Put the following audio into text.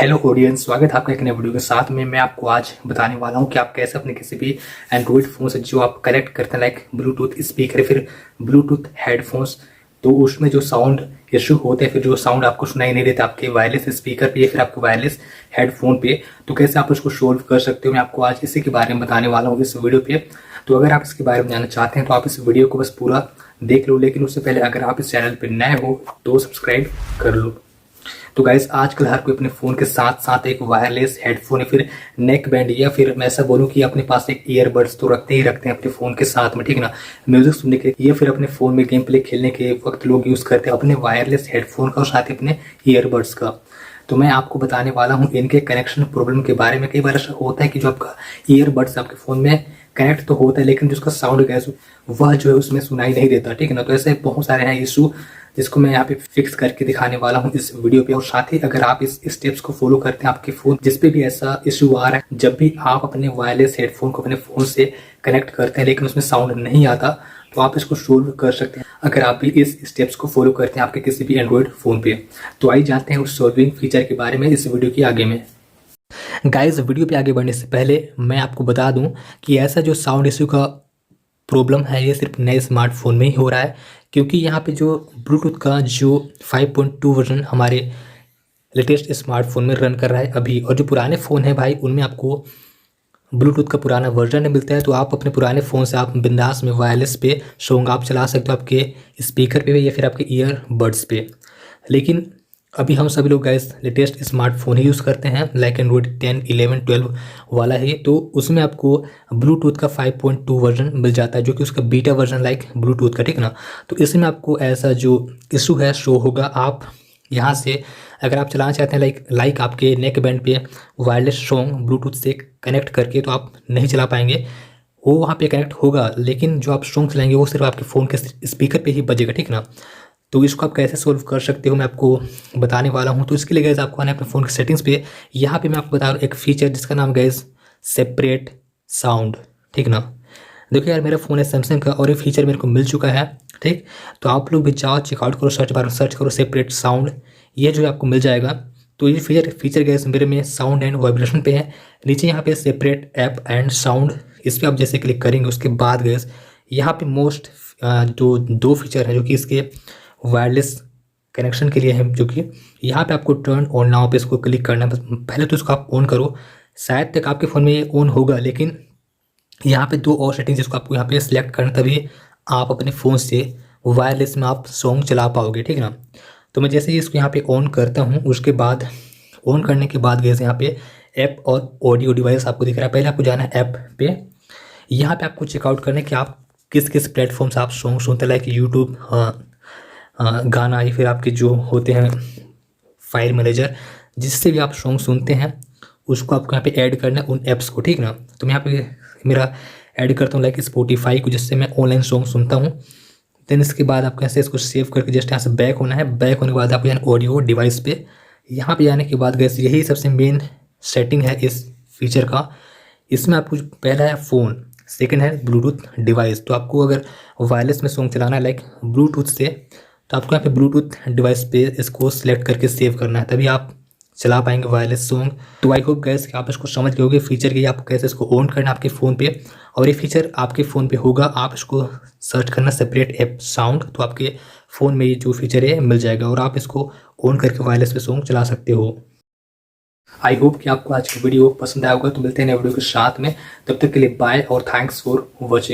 Hello audience, स्वागत है आपका एक नए वीडियो के साथ में। मैं आपको आज बताने वाला हूं कि आप कैसे अपने किसी भी एंड्रॉइड फोन से जो आप कनेक्ट करते हैं लाइक ब्लूटूथ स्पीकर या फिर ब्लूटूथ हेडफोन्स, तो उसमें जो साउंड इशू होते हैं, फिर जो साउंड आपको सुनाई नहीं देता आपके वायरलेस स्पीकर पे या फिर आपके वायरलेस हेडफोन पे, तो कैसे आप उसको सोल्व कर सकते हो। मैं आपको आज इसी के बारे में बताने वाला हूँ इस वीडियो पे। तो अगर आप इसके बारे में जानना चाहते हैं तो आप इस वीडियो को बस पूरा देख लो, लेकिन उससे पहले अगर आप इस चैनल पर नए हो तो सब्सक्राइब कर लो। तो गाइस, आजकल हर कोई अपने फोन के साथ साथ एक वायरलेस हेडफोन या फिर नेक बैंड, या फिर मैं ऐसा बोलूं कि अपने पास एक ईयरबड्स तो रखते ही रखते हैं अपने फोन के साथ में, ठीक ना, म्यूजिक सुनने के या फिर अपने फोन में गेम प्ले खेलने के वक्त लोग यूज करते हैं अपने वायरलेस हेडफोन का और साथ ही अपने ईयरबड्स का। तो मैं आपको बताने वाला हूँ इनके कनेक्शन प्रॉब्लम के बारे में। कई बार ऐसा होता है कि जो आपका ईयरबड्स आपके फोन में कनेक्ट तो होता है, लेकिन जो उसका साउंड गैस वह जो है उसमें सुनाई नहीं देता, ठीक है ना। तो ऐसे बहुत सारे हैं इशू जिसको मैं यहाँ पे फिक्स करके दिखाने वाला हूँ इस वीडियो पे। और साथ ही अगर आप इस स्टेप्स को फॉलो करते हैं, आपके फोन जिस पे भी ऐसा इशू आ रहा है, जब भी आप अपने वायरलेस हेडफोन को अपने फोन से कनेक्ट करते हैं लेकिन उसमें साउंड नहीं आता, तो आप इसको सोल्व कर सकते हैं अगर आप भी इस स्टेप्स को फॉलो करते हैं आपके किसी भी एंड्रॉइड फोन पे। तो आइए जानते हैं उस सॉल्विंग फीचर के बारे में इस वीडियो के आगे में। गाइस, वीडियो पे आगे बढ़ने से पहले मैं आपको बता दूं कि ऐसा जो साउंड इशू का प्रॉब्लम है ये सिर्फ नए स्मार्टफोन में ही हो रहा है, क्योंकि यहाँ पे जो ब्लूटूथ का जो 5.2 वर्जन हमारे लेटेस्ट स्मार्टफोन में रन कर रहा है अभी, और जो पुराने फ़ोन है भाई उनमें आपको ब्लूटूथ का पुराना वर्जन मिलता है। तो आप अपने पुराने फ़ोन से आप बिंदास में वायरलेस पे सॉन्ग आप चला सकते हो आपके स्पीकर पे या फिर आपके ईयरबड्स पे। लेकिन अभी हम सभी लोग गाइस लेटेस्ट स्मार्टफोन ही यूज़ करते हैं, लाइक एंड्रॉइड 10, 11, 12 वाला है। तो उसमें आपको ब्लूटूथ का 5.2 वर्जन मिल जाता है, जो कि उसका बीटा वर्जन लाइक ब्लूटूथ का, ठीक ना। तो इसमें आपको ऐसा जो इशू है शो होगा। आप यहाँ से अगर आप चलाना चाहते हैं लाइक आपके नेक बैंड पे वायरलेस सॉन्ग ब्लूटूथ से कनेक्ट करके, तो आप नहीं चला पाएंगे। वो वहाँ पे कनेक्ट होगा, लेकिन जो आप सॉन्ग चलाएंगे वो सिर्फ आपके फ़ोन के स्पीकर पे ही बजेगा, ठीक ना। तो इसको आप कैसे सोल्व कर सकते हो मैं आपको बताने वाला हूँ। तो इसके लिए गैस आपको आना है अपने फ़ोन के सेटिंग्स पे। यहाँ पे मैं आपको बता रहा हूँ एक फीचर जिसका नाम गैस सेपरेट साउंड, ठीक ना। देखो यार, मेरा फ़ोन है सैमसंग का और ये फीचर मेरे को मिल चुका है, ठीक। तो आप लोग भी जाओ चेकआउट करो, सर्च बार सर्च करो सेपरेट साउंड, ये जो आपको मिल जाएगा। तो ये फीचर गैस मेरे में साउंड एंड वाइब्रेशन पे है। नीचे यहाँ पे सेपरेट ऐप एंड साउंड, इस पर आप जैसे क्लिक करेंगे उसके बाद गैस यहाँ पे मोस्ट जो दो फीचर है जो कि इसके वायरलेस कनेक्शन के लिए है, जो कि यहाँ पे आपको टर्न ऑन नाउ पे इसको क्लिक करना है। पहले तो इसको आप ऑन करो, शायद तक आपके फ़ोन में ये ऑन होगा, लेकिन यहाँ पे दो और सेटिंग्स जिसको आपको यहाँ पे सिलेक्ट करना, तभी आप अपने फ़ोन से वायरलेस में आप सॉन्ग चला पाओगे, ठीक है ना। तो मैं जैसे ही इसको यहाँ पे ऑन करता हूँ, उसके बाद ऑन करने के बाद गैस यहाँ पे ऐप और ऑडियो डिवाइस आपको दिख रहा है। पहले आपको जाना है ऐप पे, यहाँ पे आपको चेकआउट करना है कि आप किस किस प्लेटफॉर्म से आप सॉन्ग सुनते हैं, लाइक यूट्यूब, गाना, या फिर आपके जो होते हैं फाइल मैनेजर, जिससे भी आप सॉन्ग सुनते हैं उसको आपको यहाँ पे ऐड करना है उन ऐप्स को, ठीक ना। तो मैं यहाँ पे मेरा ऐड करता हूँ लाइक स्पॉटिफाई को, जिससे मैं ऑनलाइन सॉन्ग सुनता हूँ। देन इसके बाद आपको ऐसे इसको सेव करके जस्ट यहाँ से बैक होना है। बैक होने के बाद आपको जाना ऑडियो डिवाइस पे। यहाँ पे जाने के बाद गैस यही सबसे मेन सेटिंग है इस फीचर का। इसमें आपको पहला है फ़ोन, सेकंड है ब्लूटूथ डिवाइस। तो आपको अगर वायरलेस में सॉन्ग चलाना है लाइक ब्लूटूथ से, तो आपको यहाँ पे ब्लूटूथ डिवाइस पे इसको सिलेक्ट करके सेव करना है, तभी आप चला पाएंगे वायरलेस सॉन्ग। तो आई होप गैस कि आप इसको समझ गए होगे फीचर की, आपको कैसे इसको ऑन करना है आपके फ़ोन पे। और ये फीचर आपके फ़ोन पे होगा, आप इसको सर्च करना सेपरेट ऐप साउंड, तो आपके फ़ोन में ये जो फीचर है मिल जाएगा और आप इसको ऑन करके वायरलेस पे सॉन्ग चला सकते हो। आई होप कि आपको आज की वीडियो पसंद आया होगा। तो मिलते हैं नए वीडियो के साथ में, तब तक के लिए बाय और थैंक्स फॉर वॉचिंग।